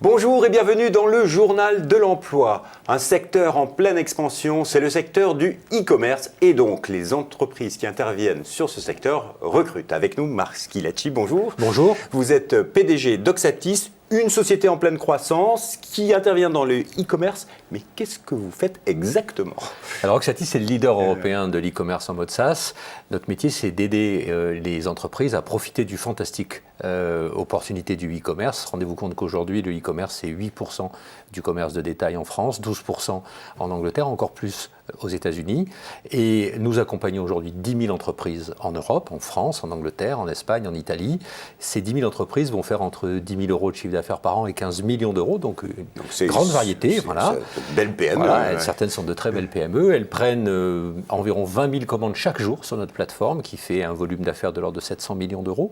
Bonjour et bienvenue dans le journal de l'emploi. Un secteur en pleine expansion, c'est le secteur du e-commerce et donc les entreprises qui interviennent sur ce secteur recrutent. Avec nous, Marc Schilacci, bonjour. Bonjour. Vous êtes PDG d'Oxatis, une société en pleine croissance qui intervient dans le e-commerce. Mais qu'est-ce que vous faites exactement ? Alors Oxatis, c'est le leader européen de l'e-commerce en mode SaaS. Notre métier, c'est d'aider les entreprises à profiter du fantastique opportunité du e-commerce. Rendez-vous compte qu'aujourd'hui, le e-commerce, c'est 8% du commerce de détail en France, 12% en Angleterre, encore plus aux États-Unis. Et nous accompagnons aujourd'hui 10 000 entreprises en Europe, en France, en Angleterre, en Espagne, en Italie. Ces 10 000 entreprises vont faire entre 10 000 euros de chiffre d'affaires par an et 15 millions d'euros, donc une grande variété. Voilà. Belle PME. Voilà, ouais. Certaines sont de très belles PME. Elles prennent environ 20 000 commandes chaque jour sur notre plateforme, qui fait un volume d'affaires de l'ordre de 700 millions d'euros.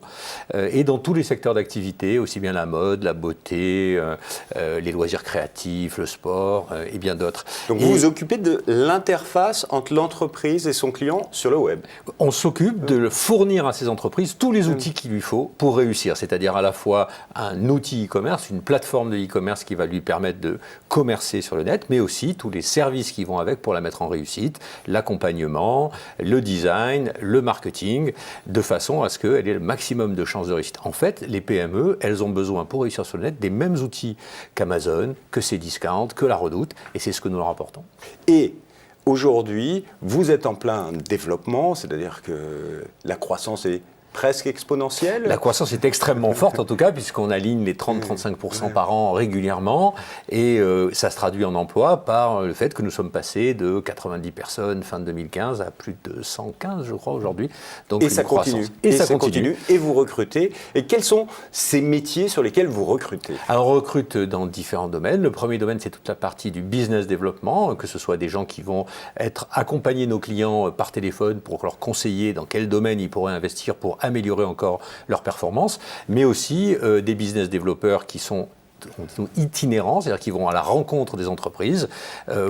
Et dans tous les secteurs d'activité, aussi bien la mode, la beauté, les loisirs créatifs, le sport et bien d'autres. Donc vous vous occupez de l'interface entre l'entreprise et son client sur le web. On s'occupe de fournir à ces entreprises tous les outils qu'il lui faut pour réussir, c'est-à-dire à la fois un outil e-commerce, une plateforme de e-commerce qui va lui permettre de commercer sur le net, mais aussi tous les services qui vont avec pour la mettre en réussite, l'accompagnement, le design, le marketing, de façon à ce qu'elle ait le maximum de chances de réussite. En fait, les PME, elles ont besoin pour réussir sur le net des mêmes outils qu'Amazon, que Cdiscount, que La Redoute, et c'est ce que nous leur apportons. Et aujourd'hui, vous êtes en plein développement, c'est-à-dire que la croissance est presque exponentielle. La croissance est extrêmement forte en tout cas, puisqu'on aligne les 30-35% par an régulièrement, et ça se traduit en emploi par le fait que nous sommes passés de 90 personnes fin 2015 à plus de 115 je crois aujourd'hui. Donc et ça continue. Et ça continue. Et vous recrutez. Et quels sont ces métiers sur lesquels vous recrutez ? Alors on recrute dans différents domaines. Le premier domaine, c'est toute la partie du business développement, que ce soit des gens qui vont être accompagner nos clients par téléphone pour leur conseiller dans quel domaine ils pourraient investir pour améliorer encore leur performance, mais aussi des business développeurs qui sont itinérants, c'est-à-dire qui vont à la rencontre des entreprises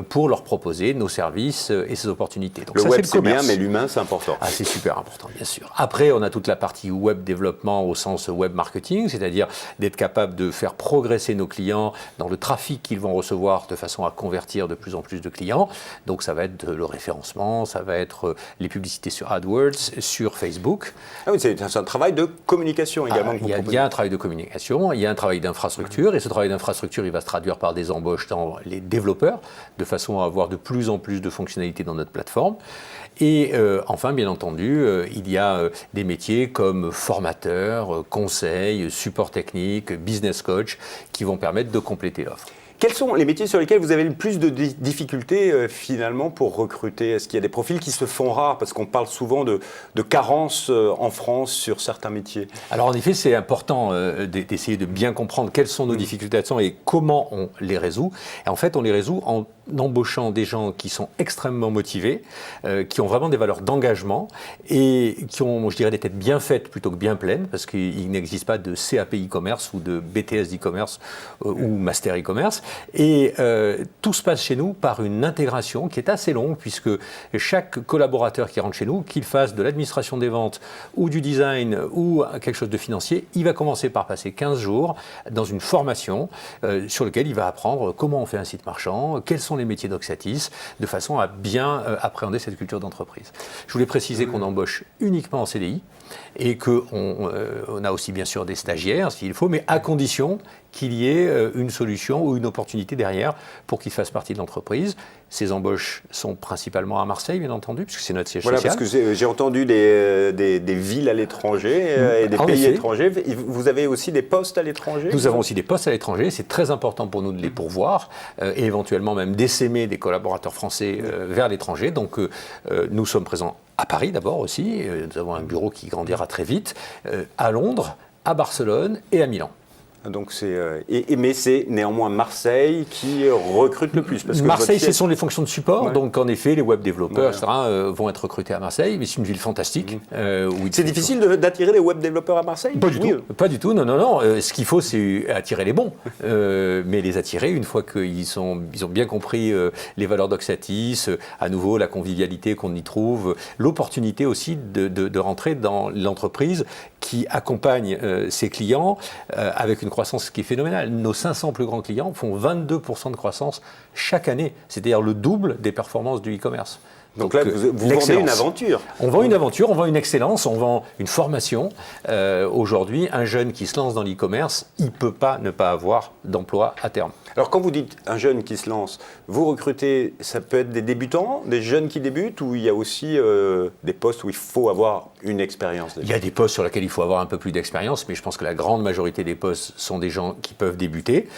pour leur proposer nos services et ces opportunités. Donc le ça, web, c'est bien, mais l'humain, c'est important. Ah, c'est super important, bien sûr. Après, on a toute la partie web développement au sens web marketing, c'est-à-dire d'être capable de faire progresser nos clients dans le trafic qu'ils vont recevoir de façon à convertir de plus en plus de clients. Donc ça va être le référencement, ça va être les publicités sur AdWords, sur Facebook. Ah oui, c'est un travail de communication également. Il y a un travail de communication, il y a un travail d'infrastructure, et ce travail d'infrastructure, il va se traduire par des embauches dans les développeurs, de façon à avoir de plus en plus de fonctionnalités dans notre plateforme. Et enfin, bien entendu, il y a des métiers comme formateur, conseil, support technique, business coach, qui vont permettre de compléter l'offre. Quels sont les métiers sur lesquels vous avez le plus de difficultés finalement pour recruter ? Est-ce qu'il y a des profils qui se font rares ? Parce qu'on parle souvent de carence en France sur certains métiers. Alors en effet, c'est important d'essayer de bien comprendre quelles sont nos difficultés et comment on les résout. Et en fait, on les résout en embauchant des gens qui sont extrêmement motivés, qui ont vraiment des valeurs d'engagement et qui ont, je dirais, des têtes bien faites plutôt que bien pleines, parce qu'il n'existe pas de CAP e-commerce ou de BTS e-commerce ou Master e-commerce. Et tout se passe chez nous par une intégration qui est assez longue, puisque chaque collaborateur qui rentre chez nous, qu'il fasse de l'administration des ventes ou du design ou quelque chose de financier, il va commencer par passer 15 jours dans une formation sur laquelle il va apprendre comment on fait un site marchand, quels sont les métiers d'Oxatis, de façon à bien appréhender cette culture d'entreprise. Je voulais préciser qu'on embauche uniquement en CDI et qu'on a aussi bien sûr des stagiaires s'il faut, mais à condition qu'il y ait une solution ou une opportunité derrière pour qu'ils fassent partie de l'entreprise. Ces embauches sont principalement à Marseille, bien entendu, puisque c'est notre siège social. Voilà, parce que j'ai entendu des villes à l'étranger et des pays étrangers. Vous avez aussi des postes à l'étranger ? Nous avons aussi des postes à l'étranger. C'est très important pour nous de les pourvoir et éventuellement même d'essaimer des collaborateurs français vers l'étranger. Donc nous sommes présents à Paris d'abord aussi. Nous avons un bureau qui grandira très vite, à Londres, à Barcelone et à Milan. Donc mais c'est néanmoins Marseille qui recrute le plus. Parce que Marseille, ce sont les fonctions de support. Ouais. Donc en effet, les web développeurs, etc., vont être recrutés à Marseille. Mais c'est une ville fantastique. C'est difficile d'attirer les web développeurs à Marseille ? Pas du tout. Pas du tout. Non. Ce qu'il faut, c'est attirer les bons. Mais les attirer une fois qu'ils ont bien compris les valeurs d'Oxatis, à nouveau la convivialité qu'on y trouve, l'opportunité aussi de rentrer dans l'entreprise qui accompagne ses clients avec une croissance qui est phénoménale. Nos 500 plus grands clients font 22% de croissance chaque année, c'est-à-dire le double des performances du e-commerce. Donc là, vous vendez une aventure. On vend une aventure, on vend une excellence, on vend une formation. Aujourd'hui, un jeune qui se lance dans l'e-commerce, il ne peut pas ne pas avoir d'emploi à terme. Alors quand vous dites un jeune qui se lance, vous recrutez, ça peut être des débutants, des jeunes qui débutent, ou il y a aussi des postes où il faut avoir une expérience déjà? Il y a des postes sur lesquels il faut avoir un peu plus d'expérience, mais je pense que la grande majorité des postes sont des gens qui peuvent débuter.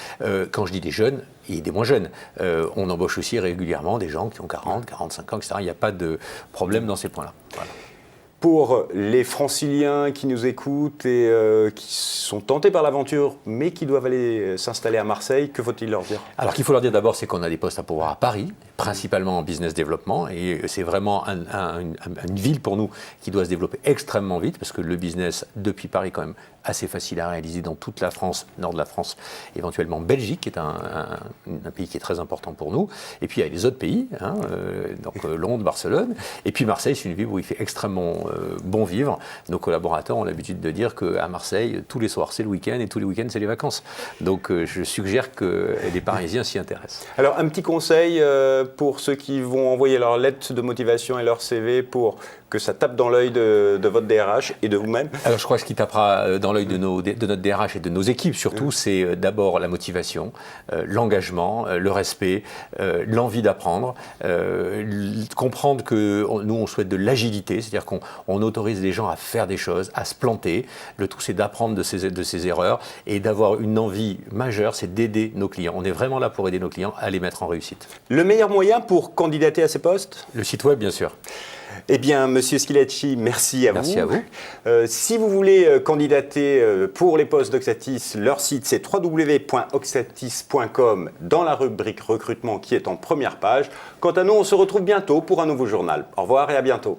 Quand je dis des jeunes, et des moins jeunes, on embauche aussi régulièrement des gens qui ont 40, 45 ans, etc. Il n'y a pas de problème dans ces points-là. Voilà. Pour les franciliens qui nous écoutent et qui sont tentés par l'aventure, mais qui doivent aller s'installer à Marseille, que faut-il leur dire? Alors, qu'il faut leur dire d'abord, c'est qu'on a des postes à pourvoir à Paris, principalement en business développement, et c'est vraiment une ville pour nous qui doit se développer extrêmement vite, parce que le business depuis Paris est quand même assez facile à réaliser dans toute la France, nord de la France, éventuellement Belgique, qui est un pays qui est très important pour nous, et puis il y a les autres pays, donc Londres, Barcelone, et puis Marseille, c'est une ville où il fait extrêmement bon vivre. Nos collaborateurs ont l'habitude de dire qu'à Marseille, tous les soirs c'est le week-end et tous les week-ends c'est les vacances. Donc je suggère que les Parisiens s'y intéressent. Alors un petit conseil pour ceux qui vont envoyer leur lettre de motivation et leur CV pour que ça tape dans l'œil de votre DRH et de vous-même? Alors je crois que ce qui tapera dans l'œil de notre DRH et de nos équipes surtout, c'est d'abord la motivation, l'engagement, le respect, l'envie d'apprendre, comprendre que nous on souhaite de l'agilité, c'est-à-dire qu'on autorise les gens à faire des choses, à se planter. Le tout c'est d'apprendre de ses erreurs et d'avoir une envie majeure, c'est d'aider nos clients. On est vraiment là pour aider nos clients à les mettre en réussite. Le meilleur moyen pour candidater à ces postes? Le site web bien sûr. Eh bien, Monsieur Schilacci, merci à vous. Merci à vous. Si vous voulez candidater pour les postes d'Oxatis, leur site c'est www.oxatis.com dans la rubrique recrutement qui est en première page. Quant à nous, on se retrouve bientôt pour un nouveau journal. Au revoir et à bientôt.